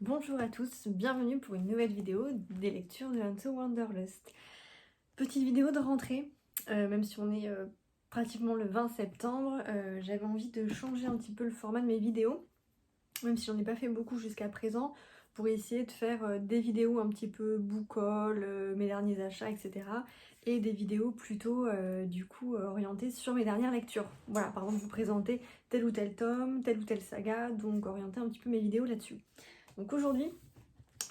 Bonjour à tous, bienvenue pour une nouvelle vidéo des lectures de Into Wanderlust. Petite vidéo de rentrée, même si on est pratiquement le 20 septembre, j'avais envie de changer un petit peu le format de mes vidéos, même si j'en ai pas fait beaucoup jusqu'à présent, pour essayer de faire des vidéos un petit peu book haul, mes derniers achats, etc. Et des vidéos plutôt orientées sur mes dernières lectures. Voilà, par exemple vous présenter tel ou tel tome, telle ou telle saga, donc orienter un petit peu mes vidéos là-dessus. Donc aujourd'hui,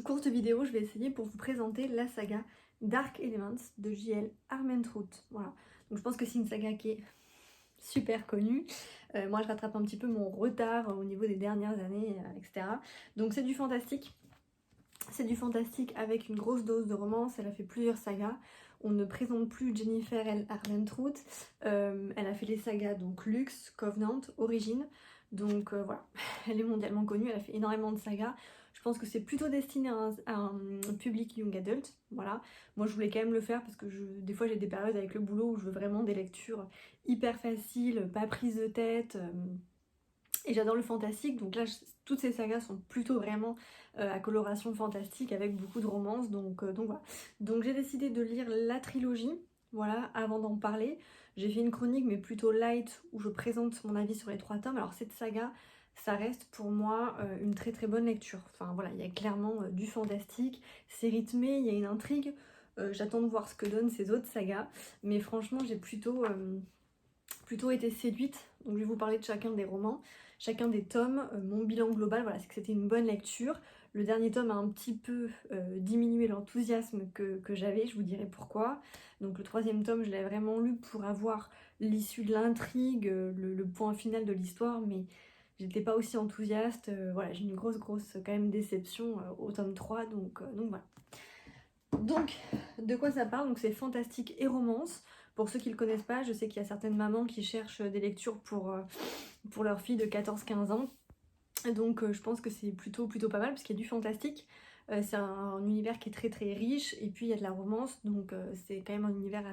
courte vidéo, je vais essayer pour vous présenter la saga Dark Elements de J.L. Armentrout. Voilà, donc je pense que c'est une saga qui est super connue. Moi je rattrape un petit peu mon retard au niveau des dernières années, etc. Donc c'est du fantastique. C'est du fantastique avec une grosse dose de romance, elle a fait plusieurs sagas. On ne présente plus Jennifer L. Armentrout. Elle a fait les sagas donc Lux, Covenant, Origin. Donc voilà, elle est mondialement connue, elle a fait énormément de sagas. Je pense que c'est plutôt destiné à un public young adult. Voilà. Moi je voulais quand même le faire parce que des fois j'ai des périodes avec le boulot où je veux vraiment des lectures hyper faciles, pas prises de tête. Et j'adore le fantastique, donc là toutes ces sagas sont plutôt vraiment à coloration fantastique avec beaucoup de romance, donc voilà. Donc j'ai décidé de lire la trilogie, voilà, avant d'en parler. J'ai fait une chronique mais plutôt light où je présente mon avis sur les 3 tomes. Alors cette saga, ça reste pour moi une très très bonne lecture. Enfin voilà, il y a clairement du fantastique, c'est rythmé, il y a une intrigue. J'attends de voir ce que donnent ces autres sagas, mais franchement j'ai plutôt été séduite. Donc je vais vous parler de chacun des romans, chacun des tomes. Mon bilan global, voilà, c'est que c'était une bonne lecture. Le dernier tome a un petit peu diminué l'enthousiasme que j'avais, je vous dirai pourquoi. Donc le 3e tome, je l'ai vraiment lu pour avoir l'issue de l'intrigue, le point final de l'histoire, mais j'étais pas aussi enthousiaste. Voilà, j'ai une grosse quand même déception au tome 3, donc voilà. Donc, de quoi ça parle? Donc c'est fantastique et romance. Pour ceux qui ne le connaissent pas, je sais qu'il y a certaines mamans qui cherchent des lectures pour leur fille de 14-15 ans. Donc je pense que c'est plutôt pas mal parce qu'il y a du fantastique. C'est un univers qui est très très riche et puis il y a de la romance. Donc c'est quand même un univers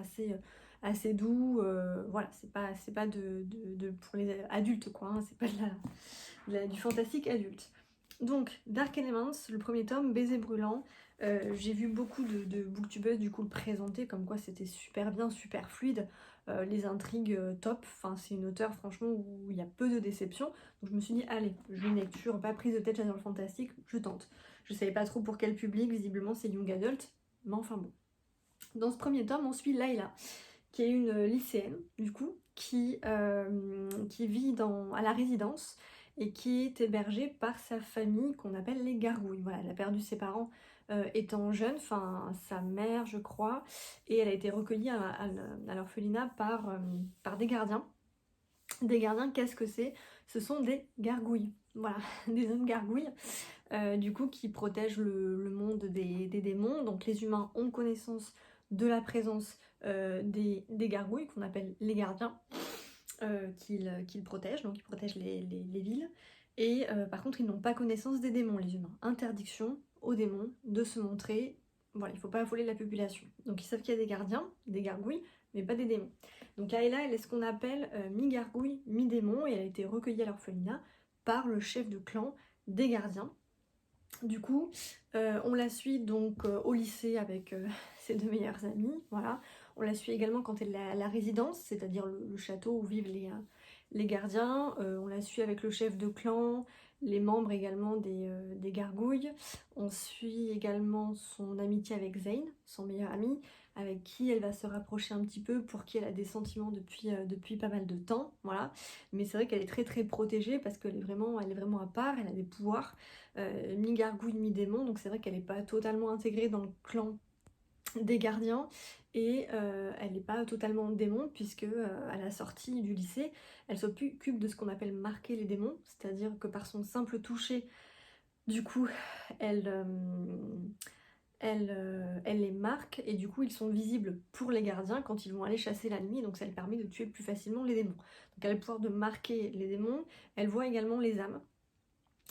assez doux. Voilà, c'est pas pour les adultes quoi. Hein, c'est pas du fantastique adulte. Donc, Dark Elements, le premier tome, Baiser brûlant. J'ai vu beaucoup de booktubeuses du coup le présenter comme quoi c'était super bien, super fluide. Les intrigues top. Enfin, c'est une auteure franchement où il y a peu de déceptions. Donc je me suis dit, allez, j'ai une lecture, pas prise de tête, j'adore le fantastique, je tente. Je savais pas trop pour quel public, visiblement c'est young adult, mais enfin bon. Dans ce premier tome, on suit Layla, qui est une lycéenne, du coup, qui vit à la résidence et qui est hébergée par sa famille qu'on appelle les gargouilles. Voilà, elle a perdu ses parents étant jeune, enfin sa mère je crois, et elle a été recueillie à l'orphelinat par des gardiens. Des gardiens, qu'est-ce que c'est? Ce sont des gargouilles, voilà, des hommes gargouilles, du coup qui protègent le monde des démons. Donc les humains ont connaissance de la présence des gargouilles qu'on appelle les gardiens, qu'ils protègent, donc ils protègent les villes. Et par contre ils n'ont pas connaissance des démons, les humains. Interdiction aux démons de se montrer, voilà, il ne faut pas affoler la population. Donc ils savent qu'il y a des gardiens, des gargouilles, mais pas des démons. Donc Layla, elle est ce qu'on appelle mi-gargouille, mi-démon, et elle a été recueillie à l'orphelinat par le chef de clan des gardiens. Du coup, on la suit donc au lycée avec ses 2 meilleures amies, voilà. On la suit également quand elle est à la résidence, c'est-à-dire le château où vivent les gardiens. On la suit avec le chef de clan, les membres également des gargouilles. On suit également son amitié avec Zane, son meilleur ami, avec qui elle va se rapprocher un petit peu, pour qui elle a des sentiments depuis pas mal de temps, voilà. Mais c'est vrai qu'elle est très très protégée parce qu'elle est vraiment à part, elle a des pouvoirs, mi-gargouille, mi-démon, donc c'est vrai qu'elle n'est pas totalement intégrée dans le clan des gardiens, et elle n'est pas totalement démon puisque à la sortie du lycée, elle s'occupe de ce qu'on appelle marquer les démons, c'est-à-dire que par son simple toucher, du coup, elle les marque, et du coup ils sont visibles pour les gardiens quand ils vont aller chasser la nuit, donc ça lui permet de tuer plus facilement les démons. Donc elle a le pouvoir de marquer les démons, elle voit également les âmes,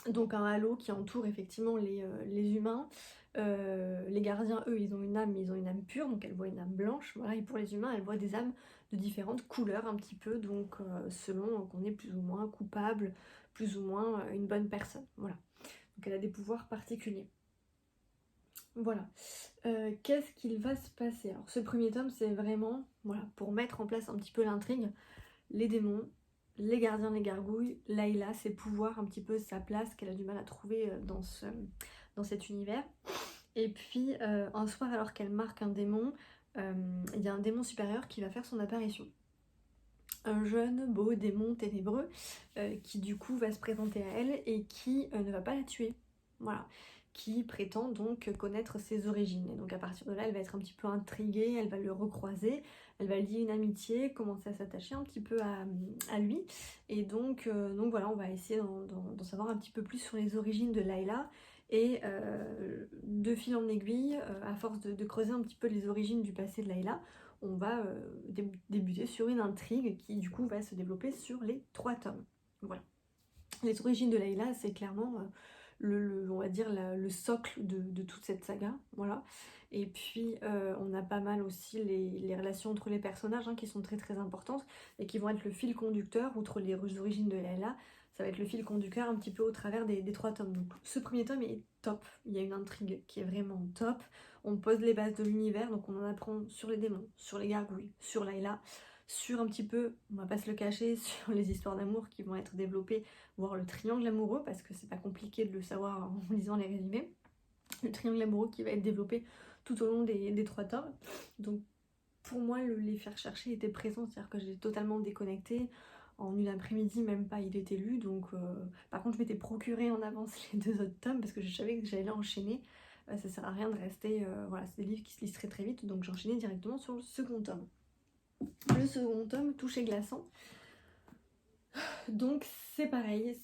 donc un halo qui entoure effectivement les humains. Les gardiens, eux, ils ont une âme, mais ils ont une âme pure, donc elle voit une âme blanche, voilà. Et pour les humains, elle voit des âmes de différentes couleurs un petit peu, donc selon qu'on est plus ou moins coupable, plus ou moins une bonne personne, voilà. Donc elle a des pouvoirs particuliers. Voilà. Qu'est-ce qu'il va se passer? Alors ce premier tome, c'est vraiment, voilà, pour mettre en place un petit peu l'intrigue, les démons, les gardiens, les gargouilles, Layla, ses pouvoirs, un petit peu sa place qu'elle a du mal à trouver dans cet univers. Et puis un soir, alors qu'elle marque un démon, il y a un démon supérieur qui va faire son apparition. Un jeune, beau démon ténébreux qui du coup va se présenter à elle et qui ne va pas la tuer. Voilà. Qui prétend donc connaître ses origines. Et donc à partir de là, elle va être un petit peu intriguée, elle va le recroiser, elle va lier une amitié, commencer à s'attacher un petit peu à lui. Et donc voilà, on va essayer d'en savoir un petit peu plus sur les origines de Layla. Et de fil en aiguille, à force de creuser un petit peu les origines du passé de Layla, on va débuter sur une intrigue qui du coup va se développer sur les 3 tomes. Voilà. Les origines de Layla, c'est clairement on va dire le socle de toute cette saga, voilà. Et puis on a pas mal aussi les relations entre les personnages qui sont très très importantes et qui vont être le fil conducteur, outre les origines de Layla, ça va être le fil conducteur un petit peu au travers des 3 tomes. Donc ce premier tome est top, il y a une intrigue qui est vraiment top, on pose les bases de l'univers, donc on en apprend sur les démons, sur les gargouilles, sur Layla, sur un petit peu, on va pas se le cacher, sur les histoires d'amour qui vont être développées, voire le triangle amoureux, parce que c'est pas compliqué de le savoir en lisant les résumés. Le triangle amoureux qui va être développé tout au long des 3 tomes. Donc pour moi, les faire chercher était présent, c'est-à-dire que j'ai totalement déconnecté. En une après-midi, même pas, il était lu. Donc, par contre, je m'étais procuré en avance les 2 autres tomes parce que je savais que j'allais enchaîner. Ça sert à rien de rester. Voilà, c'est des livres qui se lisent très très vite, donc j'ai enchaîné directement sur le second tome. Le second tome, Toucher glaçant. Donc c'est pareil,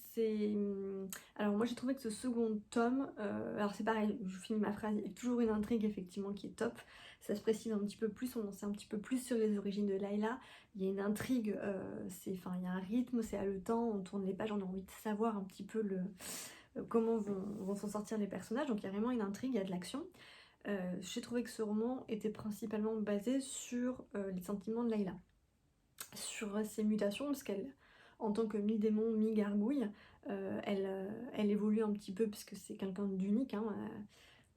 alors moi j'ai trouvé que ce second tome, alors c'est pareil, je finis ma phrase, il y a toujours une intrigue effectivement qui est top, ça se précise un petit peu plus, on en sait un petit peu plus sur les origines de Layla, il y a une intrigue, il y a un rythme, c'est haletant, on tourne les pages, on a envie de savoir un petit peu comment vont s'en sortir les personnages, donc il y a vraiment une intrigue, il y a de l'action. J'ai trouvé que ce roman était principalement basé sur les sentiments de Layla, sur ses mutations, parce qu'elle, en tant que mi-démon, mi-gargouille, elle évolue un petit peu, puisque c'est quelqu'un d'unique,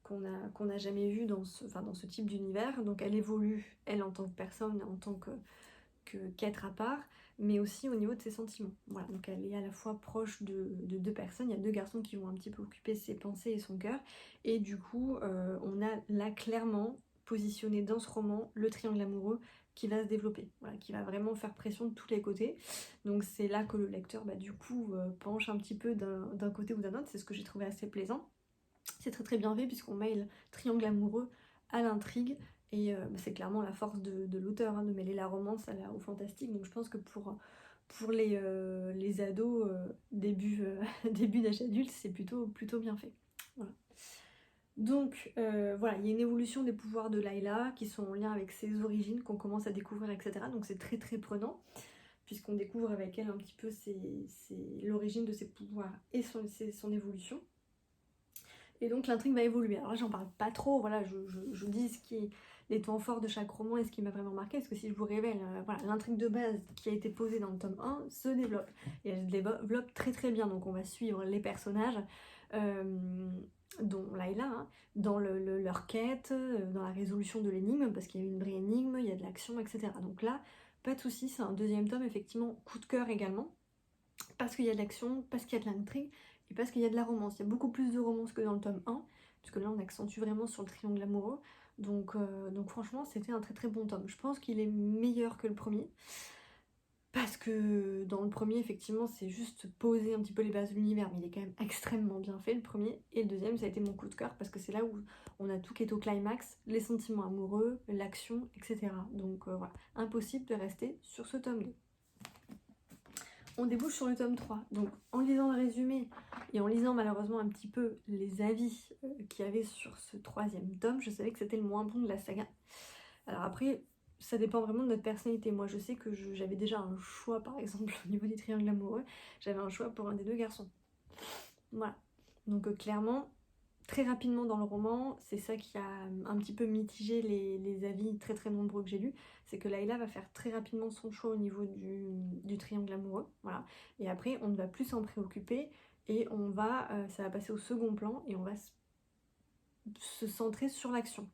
qu'on n'a jamais vu dans ce type d'univers. Donc elle évolue, elle, en tant que personne, en tant qu'être à part, mais aussi au niveau de ses sentiments. Voilà, donc elle est à la fois proche de 2 personnes, il y a 2 garçons qui vont un petit peu occuper ses pensées et son cœur, et du coup, on a là clairement positionné dans ce roman le triangle amoureux qui va se développer, voilà, qui va vraiment faire pression de tous les côtés. Donc c'est là que le lecteur, du coup, penche un petit peu d'un côté ou d'un autre, c'est ce que j'ai trouvé assez plaisant. C'est très très bien fait puisqu'on mêle triangle amoureux à l'intrigue, et c'est clairement la force de l'auteur, de mêler la romance au fantastique. Donc je pense que pour les ados début d'âge adulte, c'est plutôt bien fait. Voilà. Donc voilà, il y a une évolution des pouvoirs de Layla qui sont en lien avec ses origines qu'on commence à découvrir, etc. Donc c'est très très prenant, puisqu'on découvre avec elle un petit peu l'origine de ses pouvoirs et son évolution. Et donc l'intrigue va évoluer. Alors là, j'en parle pas trop, voilà, je dis les temps forts de chaque roman et ce qui m'a vraiment marqué, parce que si je vous révèle, voilà, l'intrigue de base qui a été posée dans le tome 1 se développe. Et elle se développe très très bien, donc on va suivre les personnages, dont Layla, dans leur quête, dans la résolution de l'énigme, parce qu'il y a une vraie énigme, il y a de l'action, etc. Donc là, pas de soucis, c'est un deuxième tome, effectivement, coup de cœur également, parce qu'il y a de l'action, parce qu'il y a de l'intrigue, et parce qu'il y a de la romance. Il y a beaucoup plus de romance que dans le tome 1, puisque là on accentue vraiment sur le triangle amoureux. Donc franchement, c'était un très très bon tome. Je pense qu'il est meilleur que le premier, parce que dans le premier, effectivement, c'est juste poser un petit peu les bases de l'univers, mais il est quand même extrêmement bien fait, le premier. Et le deuxième, ça a été mon coup de cœur, parce que c'est là où on a tout qui est au climax, les sentiments amoureux, l'action, etc. Donc voilà, impossible de rester sur ce tome 2. On débouche sur le tome 3. Donc en lisant le résumé et en lisant malheureusement un petit peu les avis qu'il y avait sur ce 3e tome, je savais que c'était le moins bon de la saga. Alors après, ça dépend vraiment de notre personnalité. Moi je sais que j'avais déjà un choix, par exemple au niveau des triangles amoureux, j'avais un choix pour un des 2 garçons. Voilà. Donc clairement, très rapidement dans le roman, c'est ça qui a un petit peu mitigé les avis très très nombreux que j'ai lus, c'est que Layla va faire très rapidement son choix au niveau du triangle amoureux, voilà. Et après on ne va plus s'en préoccuper, et ça va passer au second plan et on va se centrer sur l'action,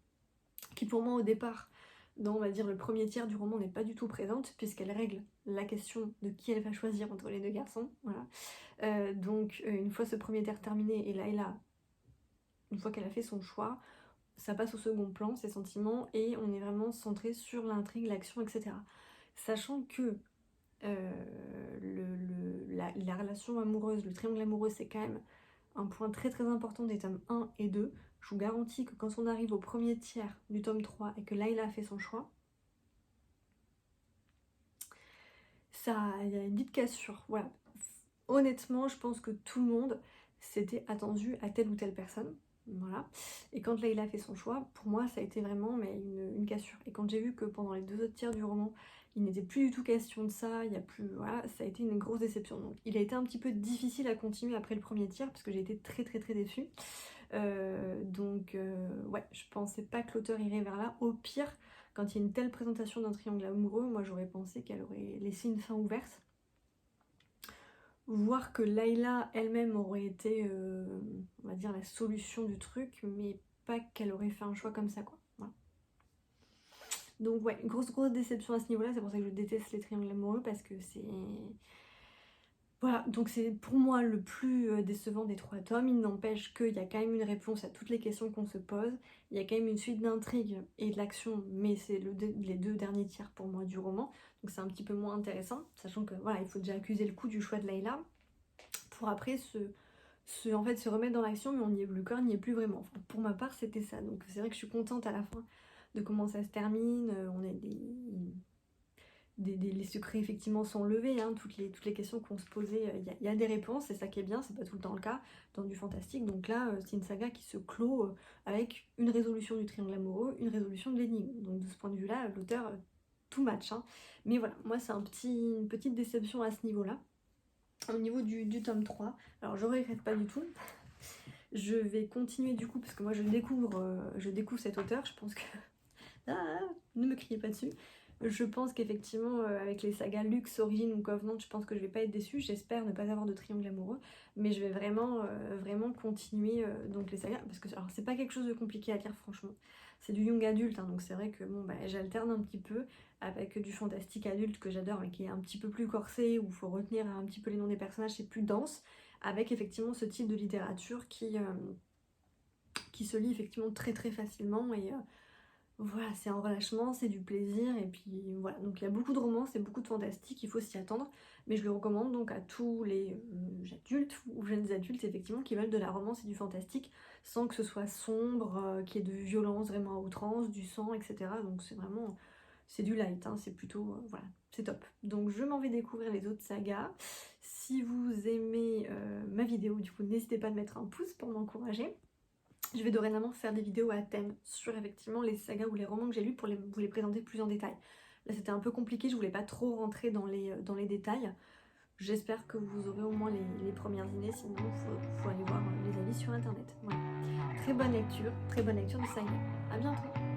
qui pour moi au départ, dans on va dire le premier tiers du roman, n'est pas du tout présente, puisqu'elle règle la question de qui elle va choisir entre les deux garçons, voilà. Donc une fois ce premier tiers terminé, et Layla, une fois qu'elle a fait son choix, ça passe au second plan, ses sentiments, et on est vraiment centré sur l'intrigue, l'action, etc. Sachant que la relation amoureuse, le triangle amoureux, c'est quand même un point très très important des tomes 1 et 2. Je vous garantis que quand on arrive au premier tiers du tome 3 et que Layla a fait son choix, il y a une petite cassure. Voilà. Honnêtement, je pense que tout le monde s'était attendu à telle ou telle personne. Voilà. Et quand Layla a fait son choix, pour moi, ça a été vraiment une cassure. Et quand j'ai vu que pendant les 2 autres tiers du roman, il n'était plus du tout question de ça, il y a plus, voilà, ça a été une grosse déception. Donc il a été un petit peu difficile à continuer après le premier tiers, parce que j'ai été très très très déçue. Ouais, je pensais pas que l'auteur irait vers là. Au pire, quand il y a une telle présentation d'un triangle amoureux, moi j'aurais pensé qu'elle aurait laissé une fin ouverte. Voir que Layla elle-même aurait été, on va dire, la solution du truc, mais pas qu'elle aurait fait un choix comme ça, quoi. Voilà. Donc ouais, grosse déception à ce niveau-là, c'est pour ça que je déteste les triangles amoureux, parce que c'est... Voilà, donc c'est pour moi le plus décevant des 3 tomes. Il n'empêche qu'il y a quand même une réponse à toutes les questions qu'on se pose. Il y a quand même une suite d'intrigues et de l'action, mais c'est les 2 derniers tiers pour moi du roman. Donc c'est un petit peu moins intéressant, sachant que voilà, il faut déjà accuser le coup du choix de Layla pour après en fait, se remettre dans l'action, mais le corps n'y est plus vraiment. Enfin, pour ma part, c'était ça. Donc c'est vrai que je suis contente à la fin de comment ça se termine. On a les secrets effectivement sont levés, hein, toutes les questions qu'on se posait, il y a des réponses, c'est ça qui est bien, c'est pas tout le temps le cas dans du fantastique. Donc là, c'est une saga qui se clôt avec une résolution du triangle amoureux, une résolution de l'énigme. Donc de ce point de vue-là, l'auteur, tout match. Hein. Mais voilà, moi c'est une petite déception à ce niveau-là. Au niveau du tome 3, alors je regrette pas du tout. Je vais continuer du coup, parce que moi je découvre cet auteur, je pense que... Ah, ne me criez pas dessus. Je pense qu'effectivement, avec les sagas Luxe, Origine ou Covenant, je pense que je vais pas être déçue. J'espère ne pas avoir de triangle amoureux, mais je vais vraiment continuer donc les sagas, parce que alors c'est pas quelque chose de compliqué à lire, franchement. C'est du young adulte, hein, donc c'est vrai que bon, j'alterne un petit peu avec du fantastique adulte que j'adore, mais qui est un petit peu plus corsé, où il faut retenir un petit peu les noms des personnages, c'est plus dense, avec effectivement ce type de littérature qui se lit effectivement très très facilement et voilà, c'est un relâchement, c'est du plaisir, et puis voilà, donc il y a beaucoup de romance et beaucoup de fantastique, il faut s'y attendre, mais je le recommande donc à tous les adultes ou jeunes adultes effectivement qui veulent de la romance et du fantastique sans que ce soit sombre, qu'il y ait de violence vraiment à outrance, du sang, etc. Donc c'est du light, hein, c'est plutôt, voilà, c'est top. Donc je m'en vais découvrir les autres sagas. Si vous aimez ma vidéo, du coup n'hésitez pas à mettre un pouce pour m'encourager. Je vais dorénavant faire des vidéos à thème sur effectivement les sagas ou les romans que j'ai lus pour vous les présenter plus en détail. Là c'était un peu compliqué, je voulais pas trop rentrer dans les détails. J'espère que vous aurez au moins les premières idées, sinon faut aller voir les avis sur internet. Voilà. Très bonne lecture de saga. À bientôt.